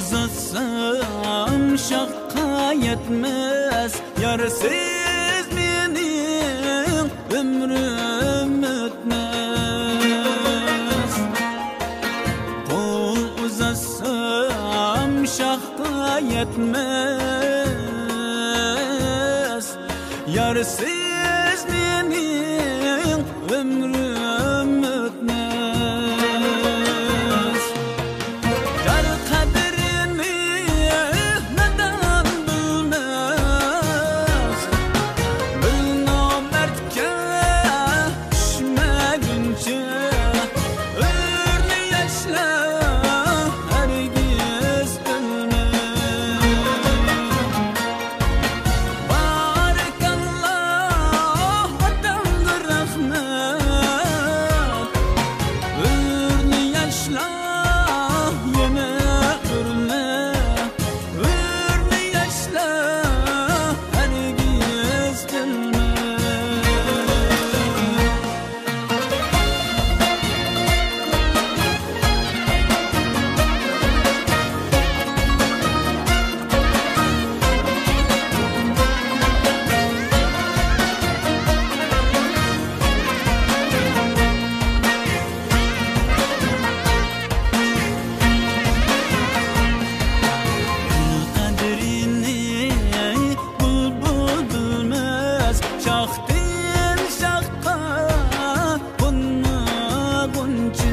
uzatsam şakka yetmez. Yarsiz mening ömrüm ötmez. Kol uzatsam şakka yetmez. Yarsiz mening ömrüm ötmez. Yar kadrini neden bilmez? Bil namertke düşmeguncha ömrü yaşla hergiz bilmez. Barakallah vatanga rahmat. Ömrü yaşla yine örle. Ömrü yaşla hergiz bilmez. Kadrini bulbul bilmez. Şahdin şakka konmaguncha